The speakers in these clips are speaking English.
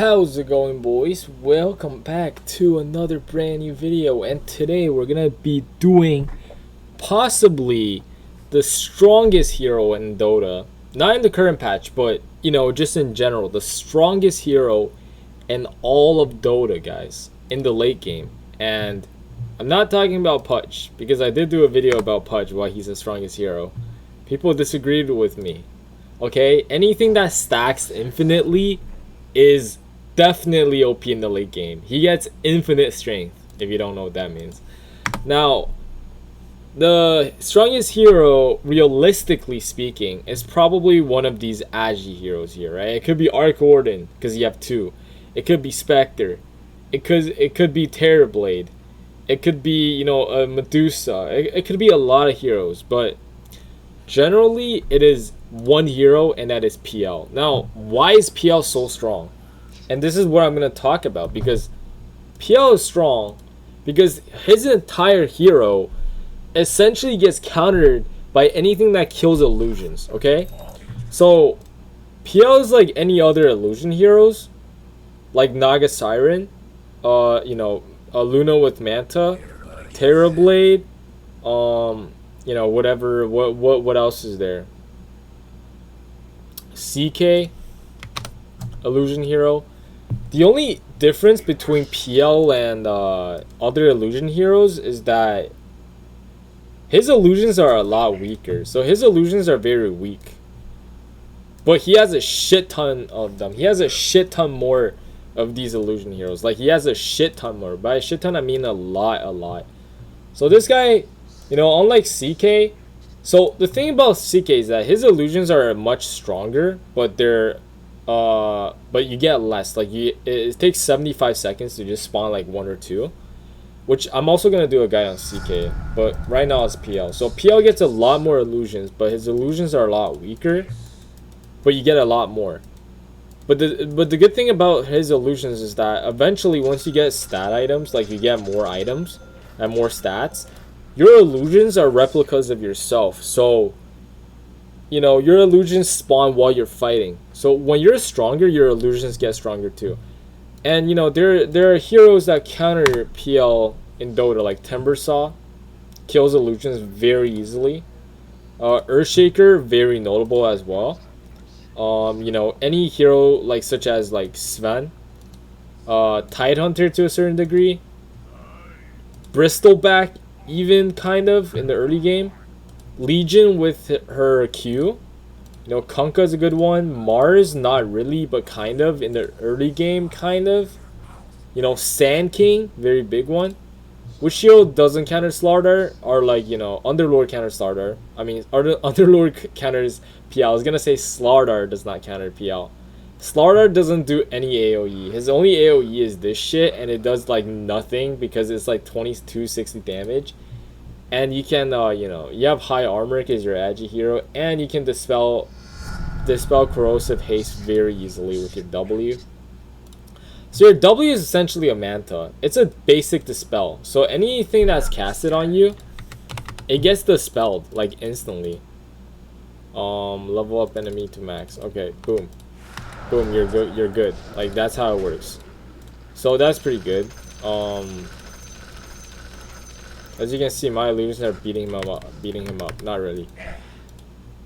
How's it going, boys? Welcome back to another brand new video, and today we're gonna be doing possibly the strongest hero in Dota. Not in the current patch, but just in general, the strongest hero in all of Dota, guys, in the late game. And I'm not talking about PUDGE, because I did do a video about PUDGE, why he's the strongest hero. People disagreed with me. Okay, anything that stacks infinitely is definitely OP in the late game. He gets infinite strength, if you don't know what that means. Now, the strongest hero, realistically speaking, is probably one of these Agi heroes here, right? It could be Arc Warden, because you have two. It could be Spectre. It could be Terrorblade. It could be, a Medusa. It could be a lot of heroes, but generally it is one hero, and that is PL. Now, why is PL so strong? And this is what I'm going to talk about, because PL is strong because his entire hero essentially gets countered by anything that kills illusions, okay? So PL is like any other illusion heroes, like Naga Siren, Luna with Manta, Terrorblade, whatever. What else is there? CK, illusion hero. The only difference between PL and other illusion heroes is that his illusions are a lot weaker. So his illusions are very weak, but he has a shit ton of them. He has a shit ton more of these illusion heroes. Like, he has a shit ton more. By a shit ton, I mean a lot. So this guy, unlike CK, so the thing about CK is that his illusions are much stronger, but but you get less. Like, it takes 75 seconds to just spawn like one or two, which I'm also gonna do a guide on CK, but right now it's PL. So PL gets a lot more illusions, but his illusions are a lot weaker, but you get a lot more. But the good thing about his illusions is that eventually, once you get stat items, like you get more items and more stats, your illusions are replicas of yourself. So your illusions spawn while you're fighting. So when you're stronger, your illusions get stronger too. And there are heroes that counter PL in Dota, like TIMBERSAW, kills illusions very easily. EARTHSHAKER, very notable as well. Any hero like such as like Sven, Tidehunter to a certain degree, Bristleback even kind of in the early game, Legion with her Q, Kunkka is a good one, Mars not really but kind of in the early game, kind of, Sand King, very big one. Which hero doesn't counter Slardar? Or like, Underlord counters Slardar. I mean, Underlord counters PL. I was gonna say Slardar does not counter PL. Slardar doesn't do any AoE. His only AoE is this shit, and it does like nothing because it's like 2260 damage. And you can, you have high armor because you're Agi hero, and you can dispel corrosive haste very easily with your W. So your W is essentially a Manta. It's a basic dispel. So anything that's casted on you, it gets dispelled like instantly. Level up enemy to max. Okay, boom, you're good. You're good. Like, that's how it works. So that's pretty good. As you can see, my illusions are beating him up. Not really.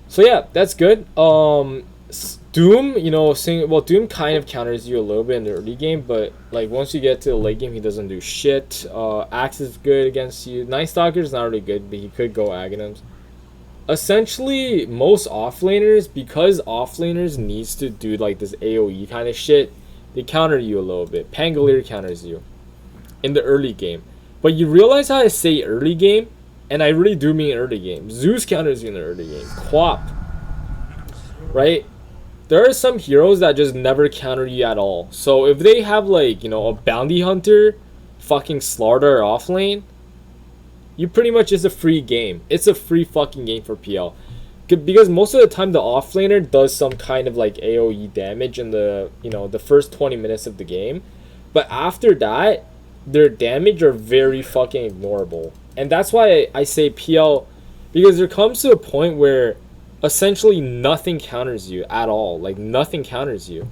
So yeah, that's good. Doom, Doom kind of counters you a little bit in the early game, but like once you get to the late game, he doesn't do shit. Axe is good against you. Night Stalker is not really good, but he could go Aghanims. Essentially, most offlaners, because offlaners needs to do like this AoE kind of shit, they counter you a little bit. Pangolier counters you in the early game. But you realize how I say early game, and I really do mean early game. ZEUS counters you in the early game. Quap, right? There are some heroes that just never counter you at all. So if they have like, a bounty hunter fucking Slardar off lane, you pretty much, it's a free game. It's a free fucking game for PL. Because most of the time the offlaner does some kind of like AoE damage in the, the first 20 minutes of the game. But after that, their damage are very fucking ignorable. And that's why I say PL, because there comes to a point where essentially nothing counters you at all. Like, nothing counters you.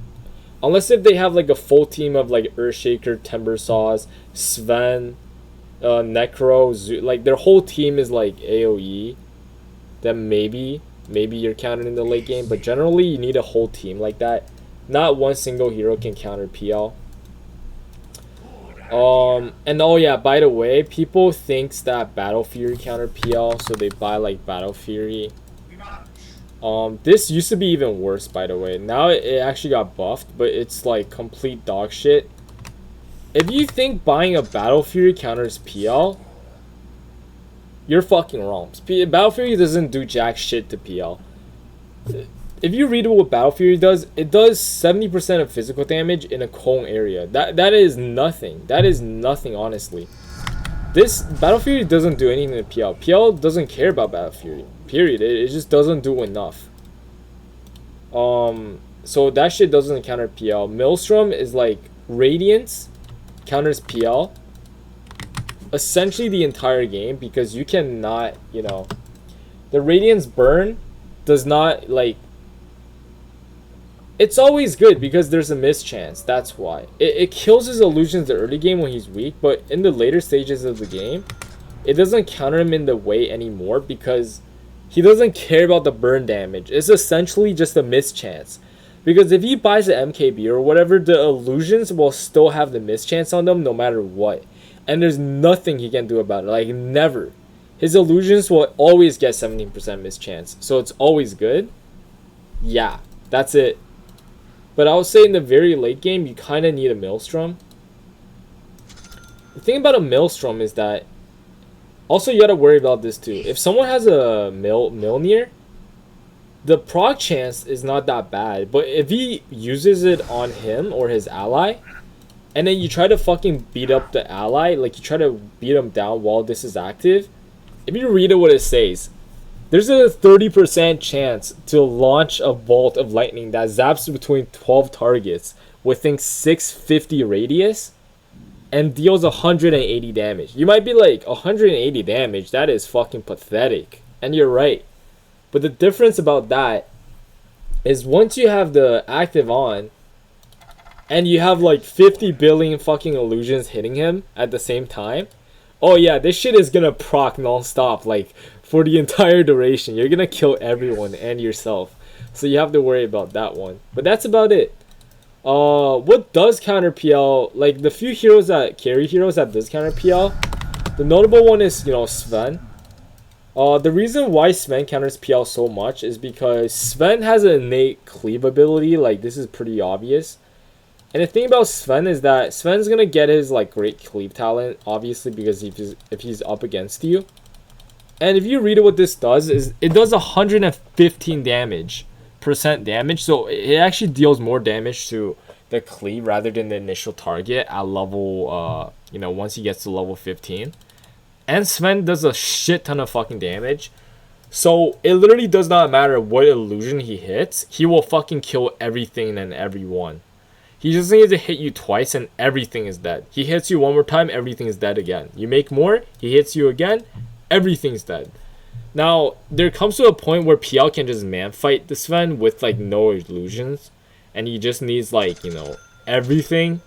Unless if they have like a full team of like EARTHSHAKER, TIMBERSAW, Sven, Necro, like their whole team is like AoE, then maybe you're countered in the late game. But generally you need a whole team like that. Not one single hero can counter PL. And oh yeah, by the way, people thinks that Battle Fury counter PL, so they buy like Battle Fury. This used to be even worse, by the way. Now it actually got buffed, but it's like complete dog shit. If you think buying a Battle Fury counters PL, you're fucking wrong. Battle Fury doesn't do jack shit to PL. If you read what Battle Fury does, it does 70% of physical damage in a cone area. That is nothing. That is nothing, honestly. This Battle Fury doesn't do anything to PL. PL doesn't care about Battle Fury. Period. It just doesn't do enough. So that shit doesn't counter PL. Maelstrom is like Radiance counters PL essentially the entire game, because you cannot, you know, the Radiance burn does not like. It's always good because there's a mischance. That's why. It kills his illusions in the early game when he's weak, but in the later stages of the game, it doesn't counter him in the way anymore because he doesn't care about the burn damage. It's essentially just a mischance. Because if he buys an MKB or whatever, the illusions will still have the mischance on them no matter what. And there's nothing he can do about it. Like, never. His illusions will always get 17% mischance. So it's always good. Yeah, that's it. But I would say in the very late game, you kind of need a Maelstrom. The thing about a Maelstrom is that also you gotta worry about this too. If someone has a Milnir, the proc chance is not that bad. But if he uses it on him or his ally, and then you try to fucking beat up the ally, like you try to beat him down while this is active, if you read it what it says, there's a 30% chance to launch a bolt of lightning that zaps between 12 targets within 650 radius and deals 180 damage. You might be like, 180 damage? That is fucking pathetic. And you're right. But the difference about that is once you have the active on and you have like 50 billion fucking illusions hitting him at the same time, oh yeah, this shit is gonna proc non-stop, like for the entire duration. You're gonna kill everyone and yourself. So you have to worry about that one. But that's about it. What does counter PL, like the few heroes that carry heroes that does counter PL, the notable one is, you know, Sven. The reason why Sven counters PL so much is because Sven has an innate cleave ability. Like, this is pretty obvious. And the thing about Sven is that Sven's gonna get his like great cleave talent, obviously, because if he's up against you. And if you read what this does, is it does 115 percent damage, so it actually deals more damage to the cleave rather than the initial target at level you know, once he gets to level 15. And Sven does a shit ton of fucking damage, so it literally does not matter what illusion he hits, he will fucking kill everything and everyone. He just needs to hit you twice and everything is dead. He hits you one more time, everything is dead again. You make more, he hits you again, everything's dead. Now, there comes to a point where PL can just man fight the Sven with like no illusions. And he just needs like, you know, everything.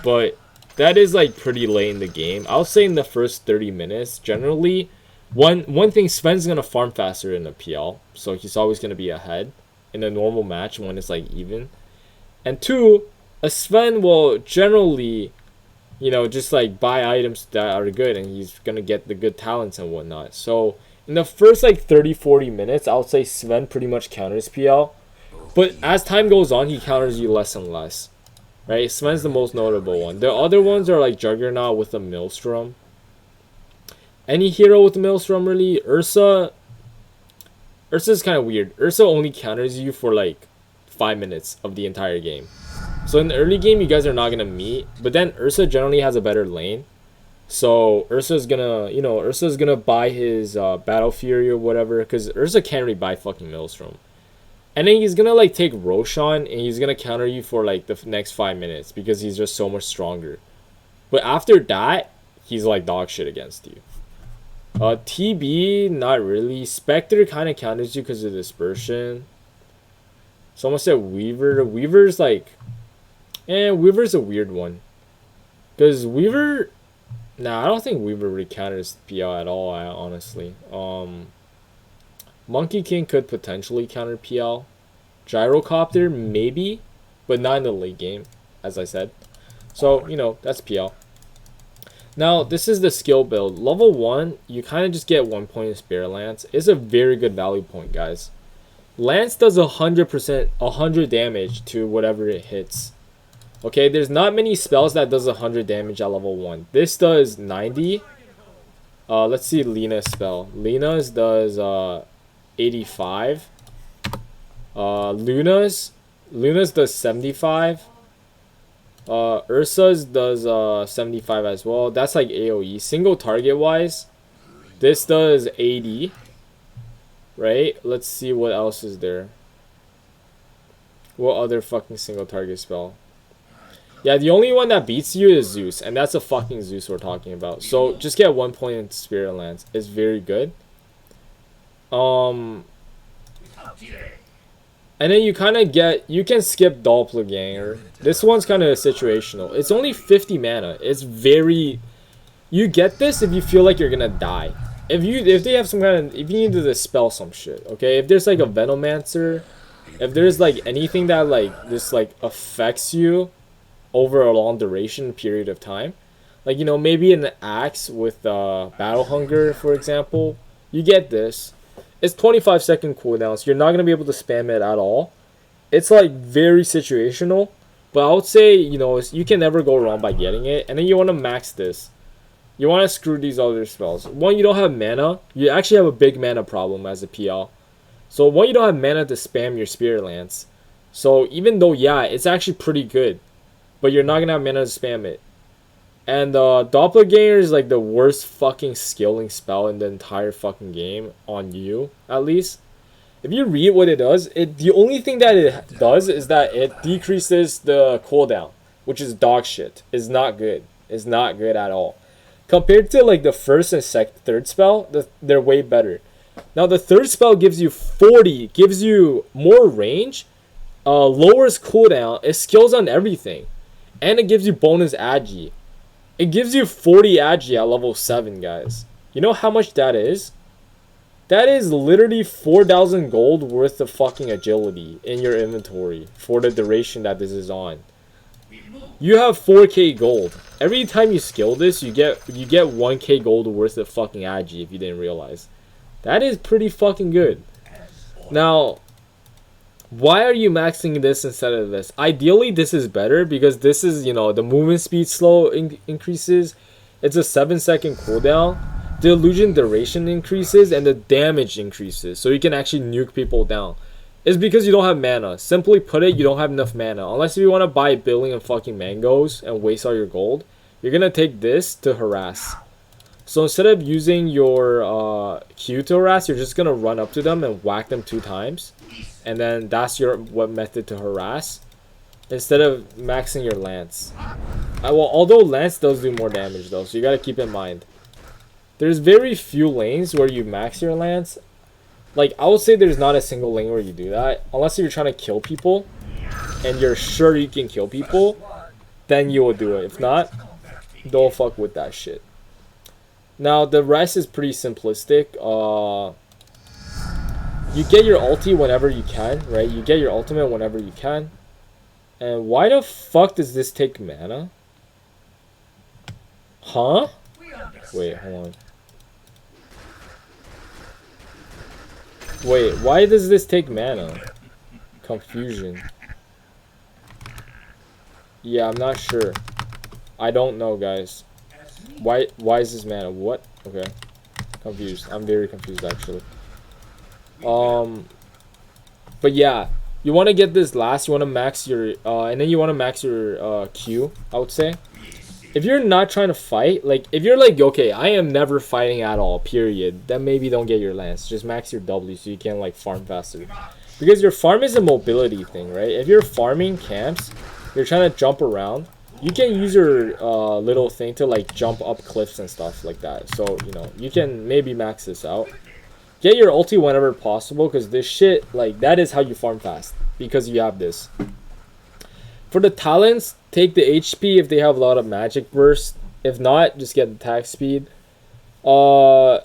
But that is like pretty late in the game. I'll say in the first 30 minutes, generally, one thing, Sven's gonna farm faster in a PL. So he's always gonna be ahead in a normal match when it's like even. And two, a Sven will generally, you know, just like buy items that are good, and he's gonna get the good talents and whatnot. So in the first like 30-40 minutes, I'll say Sven pretty much counters PL. But as time goes on, he counters you less and less. Right? Sven's the most notable one. The other ones are like Juggernaut with a Maelstrom. Any hero with a Maelstrom, really. Ursa's kind of weird. Ursa only counters you for like 5 minutes of the entire game. So in the early game, you guys are not gonna meet, but then Ursa generally has a better lane. So Ursa's gonna buy his Battle Fury or whatever, because Ursa can't really buy fucking Maelstrom. And then he's gonna like take Roshan and he's gonna counter you for like the next 5 minutes because he's just so much stronger. But after that, he's like dog shit against you. TB, not really. Spectre kind of counters you because of dispersion. Someone said Weaver. Weaver's like, And Weaver's a weird one. Because Weaver... Nah, I don't think Weaver really counters PL at all, honestly. Monkey King could potentially counter PL. Gyrocopter, maybe. But not in the late game, as I said. So, you know, that's PL. Now, this is the skill build. Level 1, you kind of just get 1 point in Spirit Lance. It's a very good value point, guys. Lance does 100%, 100 damage to whatever it hits. Okay, there's not many spells that does 100 damage at level 1. This does 90. Let's see Lena's spell. Lena's does 85. Luna's does 75. Ursa's does 75 as well. That's like AoE. Single target wise, this does 80. Right? Let's see what else is there. What other fucking single target spell? Yeah, the only one that beats you is Zeus, and that's a fucking Zeus we're talking about. So just get 1 point in Spirit Lance. It's very good. And then you kind of get, you can skip Doppelganger. This one's kind of situational. It's only 50 mana. It's very, you get this if you feel like you're gonna die. If they have some kind of, if you need to dispel some shit, okay? If there's like a Venomancer, if there's like anything that like this like affects you over a long duration period of time, like, you know, maybe an axe with Battle Hunger, for example, you get this. It's 25-second cooldown, so you're not gonna be able to spam it at all. It's like very situational, but I would say, you know, you can never go wrong by getting it. And then you want to max this. You want to screw these other spells. One, you don't have mana. You actually have a big mana problem as a PL. So one, you don't have mana to spam your Spirit Lance. So even though, yeah, it's actually pretty good, but you're not going to have mana to spam it. And Doppelganger is like the worst fucking skilling spell in the entire fucking game, on you, at least. If you read what it does, the only thing that it does is that it decreases the cooldown, which is dog shit. It's not good. It's not good at all. Compared to like the first and third spell, they're way better. Now the third spell gives you 40, gives you more range, lowers cooldown, it skills on everything, and it gives you bonus agi. It gives you 40 agi at level 7, guys. You know how much that is? That is literally 4,000 gold worth of fucking agility in your inventory for the duration that this is on. You have 4k gold. Every time you skill this, you get 1k gold worth of fucking agi, if you didn't realize. That is pretty fucking good. Now, why are you maxing this instead of this? Ideally, this is better because this is, you know, the movement speed slow increases. It's a 7-second cooldown. The illusion duration increases and the damage increases, so you can actually nuke people down. It's because you don't have mana. Simply put it, you don't have enough mana. Unless you want to buy a billion of fucking mangoes and waste all your gold, you're gonna take this to harass. So instead of using your Q to harass, you're just gonna run up to them and whack them 2 times, and then that's your method to harass, instead of maxing your lance. Well, although lance does do more damage though, so you gotta keep in mind. There's very few lanes where you max your lance. Like, I would say there's not a single lane where you do that. Unless you're trying to kill people and you're sure you can kill people, then you will do it. If not, don't fuck with that shit. Now, the rest is pretty simplistic. You get your ulti whenever you can, right? You get your ultimate whenever you can. And why the fuck does this take mana? Huh? Wait, hold on. Wait, why does this take mana? Confusion. Yeah, I'm not sure. I don't know, guys. Why is this mana? What? Okay. Confused. I'm very confused, actually. But yeah, you want to get this last. You want to max your and then you want to max your Q, I would say. If you're not trying to fight, like, if you're like, okay, I am never fighting at all, period, then maybe don't get your lance. Just max your W so you can, like, farm faster. Because your farm is a mobility thing, right? If you're farming camps, you're trying to jump around, you can use your little thing to, like, jump up cliffs and stuff like that. So, you know, you can maybe max this out. Get your ulti whenever possible, because this shit, like, that is how you farm fast. Because you have this. For the talents, take the HP if they have a lot of magic burst. If not, just get attack speed. Okay,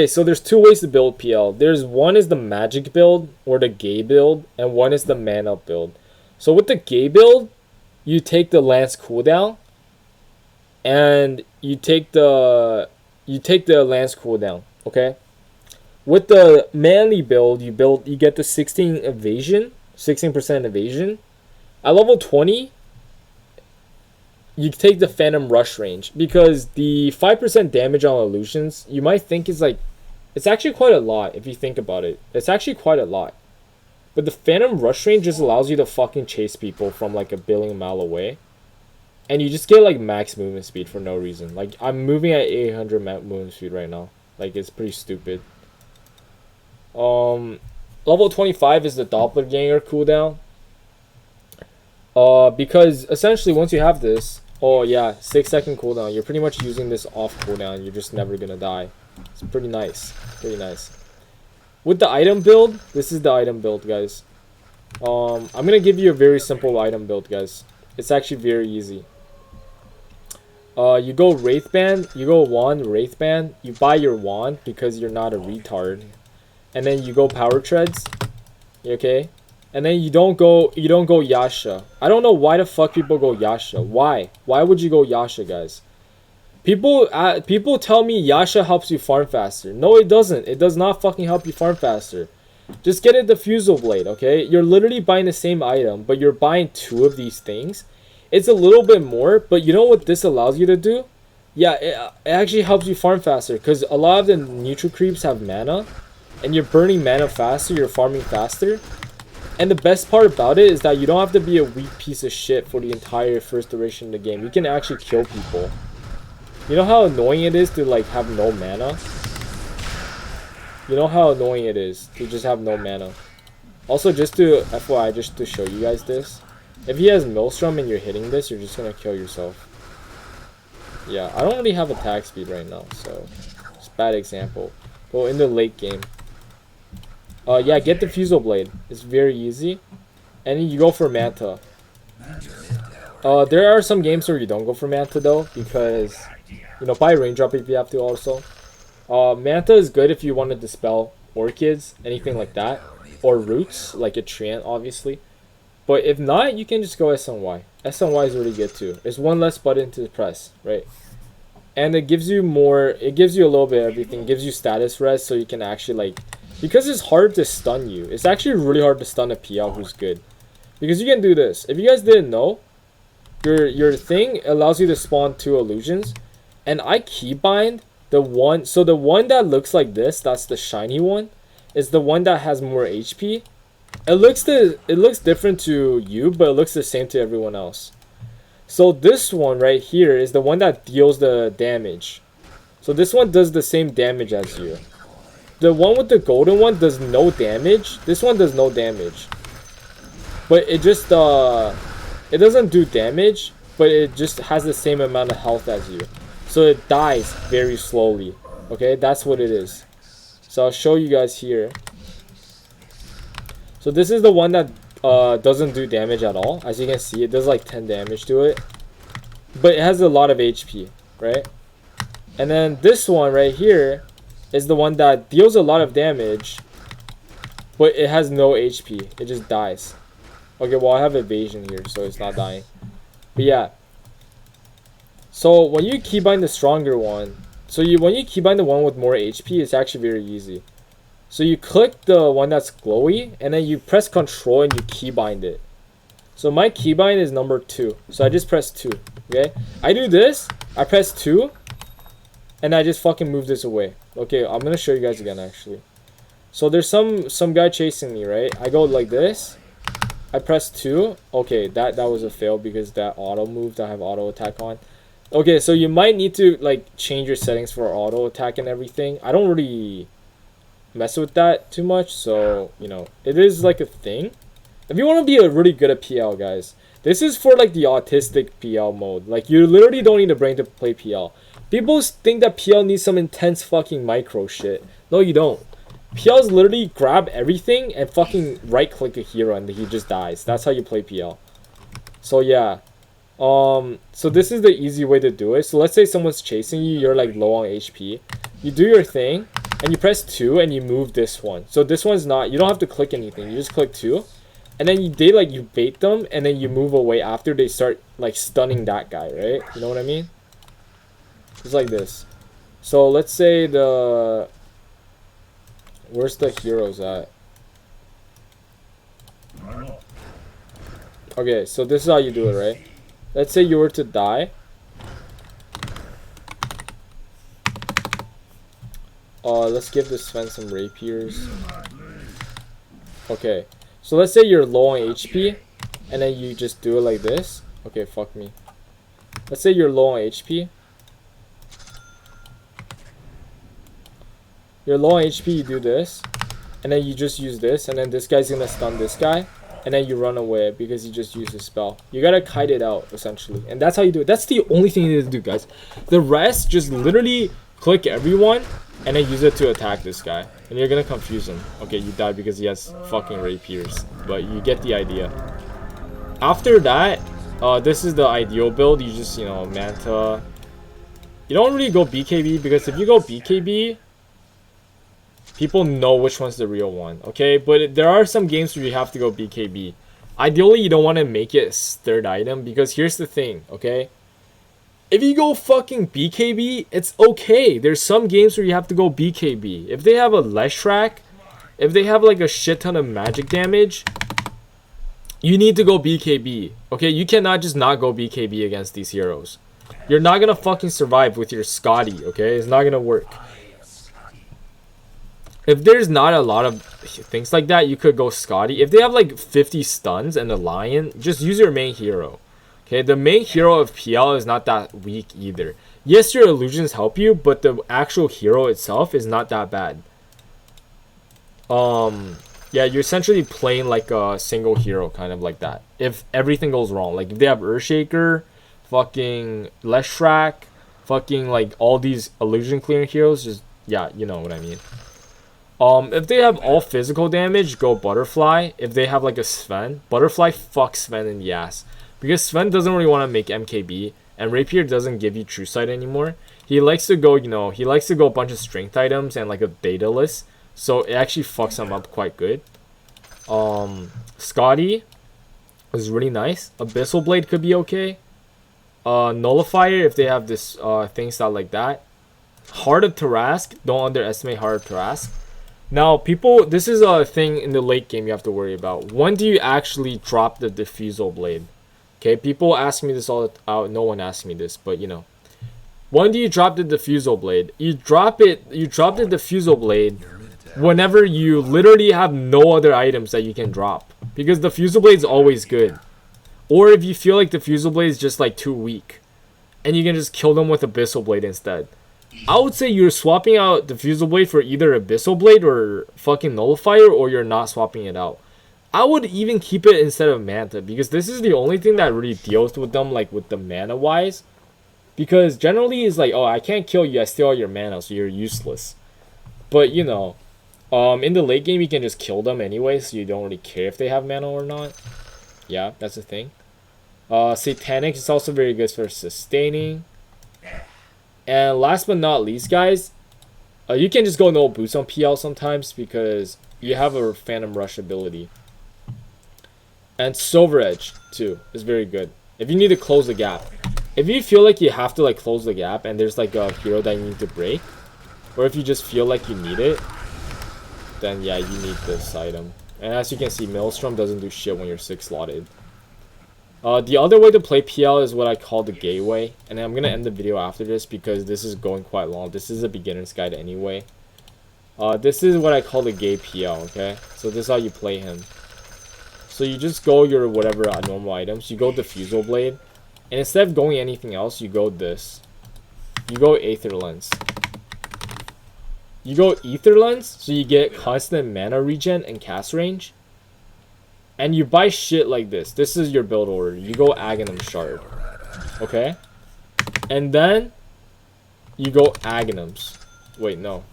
so there's two ways to build PL. There's one is the magic build or the gay build, and one is the man up build. So with the gay build, you take the lance cooldown, and you take the lance cooldown. Okay. With the manly build, you get the 16% evasion. At level 20, you take the Phantom Rush range, because the 5% damage on illusions, you might think is like, it's actually quite a lot if you think about it. It's actually quite a lot. But the Phantom Rush range just allows you to fucking chase people from like a billion mile away. And you just get like max movement speed for no reason. Like, I'm moving at 800 movement speed right now. Like, it's pretty stupid. Level 25 is the Doppelganger cooldown. Because essentially once you have this, oh yeah, 6-second cooldown, you're pretty much using this off cooldown. You're just never gonna die. It's pretty nice. Pretty nice. With the item build, this is the item build, guys. I'm gonna give you a very simple item build, guys. It's actually very easy. You go Wraith Band, you go Wand, Wraith Band, you buy your Wand because you're not a retard. And then you go Power Treads. Okay? And then you don't go Yasha. I don't know why the fuck people go Yasha. Why? Why would you go Yasha, guys? People tell me Yasha helps you farm faster. No, it doesn't. It does not fucking help you farm faster. Just get a Diffusal Blade, okay? You're literally buying the same item, but you're buying 2 of these things. It's a little bit more, but you know what this allows you to do? Yeah, it actually helps you farm faster, because a lot of the neutral creeps have mana, and you're burning mana faster, you're farming faster. And the best part about it is that you don't have to be a weak piece of shit for the entire first duration of the game. You can actually kill people. You know how annoying it is to like have no mana? You know how annoying it is to just have no mana. Also, just to FYI, just to show you guys this, if he has Maelstrom and you're hitting this, you're just gonna kill yourself. Yeah, I don't really have attack speed right now, so it's a bad example. But in the late game, yeah, get the Diffusal Blade. It's very easy. And then you go for Manta. There are some games where you don't go for Manta though, because, you know, buy Raindrop if you have to also. Manta is good if you want to dispel Orchids, anything like that. Or Roots, like a Treant, obviously. But if not, you can just go SNY. SNY is really good too. There's one less button to press, right? And it gives you more, it gives you a little bit of everything. It gives you status res, so you can actually like, because it's hard to stun you. It's actually really hard to stun a PL who's good. Because you can do this. If you guys didn't know, your thing allows you to spawn 2 illusions. And I keybind the one, so the one that looks like this, that's the shiny one, is the one that has more HP. It looks different to you, but it looks the same to everyone else. So this one right here is the one that deals the damage. So this one does the same damage as you. The one with the golden one does no damage. This one does no damage. But it just, it doesn't do damage, but it just has the same amount of health as you. So it dies very slowly. Okay, that's what it is. So I'll show you guys here. So this is the one that doesn't do damage at all. As you can see, it does like 10 damage to it. But it has a lot of HP, right? And then this one right here is the one that deals a lot of damage, but it has no HP. It just dies. Okay, well I have evasion here, so it's not dying. But yeah. So when you keybind the stronger one, when you keybind the one with more HP, it's actually very easy. So you click the one that's glowy, and then you press Control and you keybind it. So my keybind is number 2. So I just press 2. Okay, I do this. I press 2, and I just fucking move this away. Okay, I'm gonna show you guys again actually. So there's some guy chasing me, right? I go like this. I press 2. Okay, that was a fail because that auto moved. I have auto attack on. Okay, so you might need to like change your settings for auto attack and everything. I don't really mess with that too much, so you know, it is like a thing. If you want to be really good at PL, guys, this is for like the autistic PL mode. Like, you literally don't need a brain to play PL. People think that PL needs some intense fucking micro shit. No, you don't. PL's literally grab everything and fucking right click a hero and he just dies. That's how you play PL. So yeah. So this is the easy way to do it. So let's say someone's chasing you, you're like low on HP. You do your thing, and you press 2 and you move this one. So this one's not, you don't have to click anything. You just click 2. And then you bait them, and then you move away after they start like stunning that guy, right? You know what I mean? It's like this. So let's say where's the heroes at? Okay, so this is how you do it, right? Let's say you were to die. Let's give this Sven some rapiers. Okay, so let's say you're low on HP, and then you just do it like this. Okay, fuck me. Let's say you're low on HP. You're low on HP, you do this, and then you just use this, and then this guy's gonna stun this guy, and then you run away because you just used a spell. You gotta kite it out, essentially, and that's how you do it. That's the only thing you need to do, guys. The rest, just literally click everyone, and then use it to attack this guy, and you're gonna confuse him. Okay, you died because he has fucking rapiers, but you get the idea. After that, this is the ideal build. You just, you know, Manta. You don't really go BKB, because if you go BKB, people know which one's the real one, okay? But there are some games where you have to go BKB. Ideally, you don't want to make it third item, because here's the thing, okay? If you go fucking BKB, it's okay. There's some games where you have to go BKB. If they have a Leshrac, if they have like a shit ton of magic damage, you need to go BKB, okay? You cannot just not go BKB against these heroes. You're not gonna fucking survive with your Scotty, okay? It's not gonna work. If there's not a lot of things like that, you could go Scotty. If they have like 50 stuns and a lion, just use your main hero. Okay, the main hero of PL is not that weak either. Yes, your illusions help you, but the actual hero itself is not that bad. Yeah, you're essentially playing like a single hero, kind of like that. If everything goes wrong, like if they have EARTHSHAKER, fucking Leshrac, fucking like all these illusion clearing heroes, just, yeah, you know what I mean. If they have all physical damage, go Butterfly. If they have like a Sven, Butterfly fucks Sven in the ass. Because Sven doesn't really want to make MKB, and Rapier doesn't give you True Sight anymore. He likes to go, you know, he likes to go a bunch of strength items and like a Daedalus. So it actually fucks him up quite good. Scotty is really nice. Abyssal Blade could be okay. Nullifier, if they have this things that like that. Heart of Tarask, don't underestimate Heart of Tarask. Now, people, this is a thing in the late game you have to worry about. When do you actually drop the Diffusal Blade? Okay, people ask me this all the time. No one asks me this, but you know. When do you drop the Diffusal Blade? You drop the Diffusal Blade whenever you literally have no other items that you can drop. Because the Diffusal Blade is always good. Or if you feel like the Diffusal Blade is just like too weak, and you can just kill them with Abyssal Blade instead. I would say you're swapping out Diffusal Blade for either Abyssal Blade or fucking Nullifier, or you're not swapping it out. I would even keep it instead of Manta, because this is the only thing that really deals with them, like with the mana wise. Because generally it's like, oh, I can't kill you, I steal all your mana, so you're useless. But you know, in the late game you can just kill them anyway, so you don't really care if they have mana or not. Yeah, that's the thing. Satanic is also very good for sustaining. And last but not least, guys, you can just go no boost on PL sometimes because you have a Phantom Rush ability. And Silver Edge, too, is very good. If you need to close the gap. If you feel like you have to like close the gap and there's like a hero that you need to break, or if you just feel like you need it, then yeah, you need this item. And as you can see, Maelstrom doesn't do shit when you're 6 slotted. The other way to play PL is what I call the gay way, and I'm gonna end the video after this because this is going quite long. This is a beginner's guide anyway. This is what I call the gay PL, okay? So this is how you play him. So you just go your whatever normal items. You go Diffusal Blade, and instead of going anything else, you go this. You go Aether Lens. You go Ether Lens, so you get constant mana regen and cast range. And you buy shit like this. This is your build order. You go Aghanim Shard. Okay? And then you go Aghanims. Wait, no.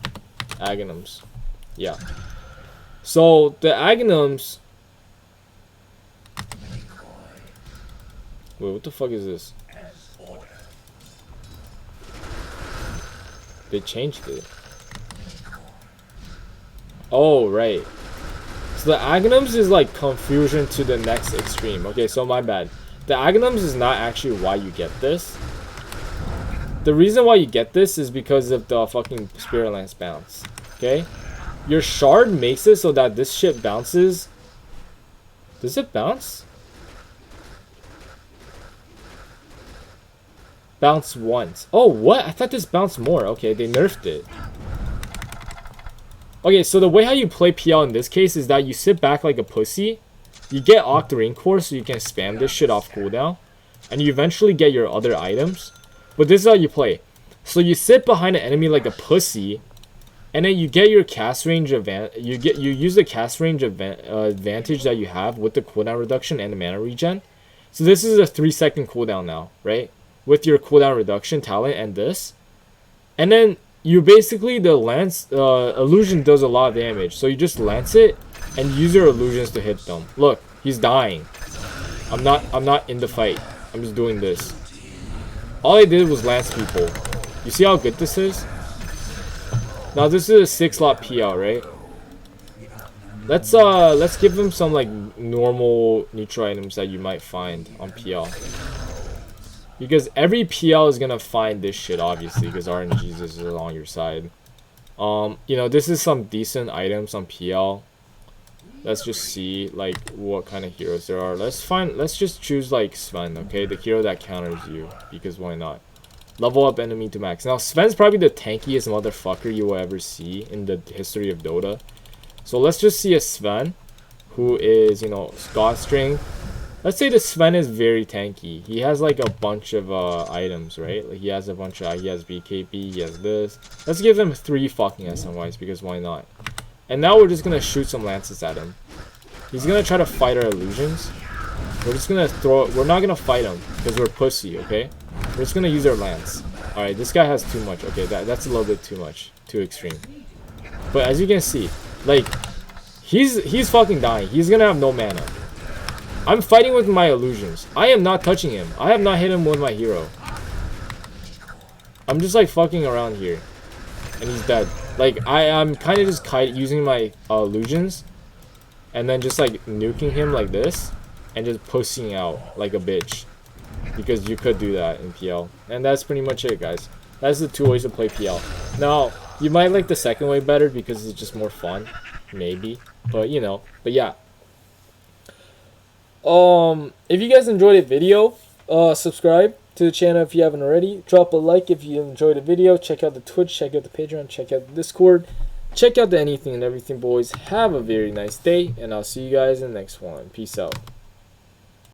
Aghanims. Yeah. So the Aghanims, Wait, what the fuck is this? They changed it. Oh, right. So the aghanims is like confusion to the next extreme. Okay, so my bad. The aghanims is not actually why you get this. The reason why you get this is because of the fucking Spirit Lance bounce. Okay? Your shard makes it so that this shit bounces. Does it bounce? Bounce once. Oh, what? I thought this bounced more. Okay, they nerfed it. Okay, so the way how you play PL in this case is that you sit back like a pussy. You get Octarine Core so you can spam this shit off cooldown. And you eventually get your other items. But this is how you play. So you sit behind an enemy like a pussy. And then you get your cast range you use the cast range advantage that you have with the cooldown reduction and the mana regen. So this is a 3-second cooldown now, right? With your cooldown reduction talent and this. And then you basically, the lance illusion does a lot of damage. So you just lance it and use your illusions to hit them. Look, he's dying. I'm not in the fight. I'm just doing this. All I did was lance people. You see how good this is? Now this is a 6-slot PL, right? Let's give him some like normal neutral items that you might find on PL. Because every PL is gonna find this shit, obviously, because RNGs is on your side. You know, this is some decent items on PL. Let's just see like what kind of heroes there are. Let's just choose like Sven, okay? The hero that counters you, because why not? Level up enemy to max. Now Sven's probably the tankiest motherfucker you will ever see in the history of Dota. So let's just see a Sven who is, you know, God String. Let's say the Sven is very tanky. He has like a bunch of items, right? Like he has a bunch of, he has BKB, he has this. Let's give him 3 fucking SMYs because why not? And now we're just gonna shoot some lances at him. He's gonna try to fight our illusions. We're just gonna we're not gonna fight him because we're pussy, okay? We're just gonna use our lance. Alright, this guy has too much. Okay, that's a little bit too much. Too extreme. But as you can see, like, he's fucking dying. He's gonna have no mana. I'm fighting with my illusions. I am not touching him. I have not hit him with my hero. I'm just like fucking around here. And he's dead. Like, I'm kind of just using my illusions. And then just like nuking him like this. And just pushing out like a bitch. Because you could do that in PL. And that's pretty much it, guys. That's the 2 ways to play PL. Now, you might like the second way better because it's just more fun. Maybe. But, you know. But yeah. If you guys enjoyed the video, subscribe to the channel if you haven't already. Drop a like if you enjoyed the video. Check out the Twitch, check out the Patreon, check out the Discord. Check out the anything and everything, boys. Have a very nice day, and I'll see you guys in the next one. Peace out.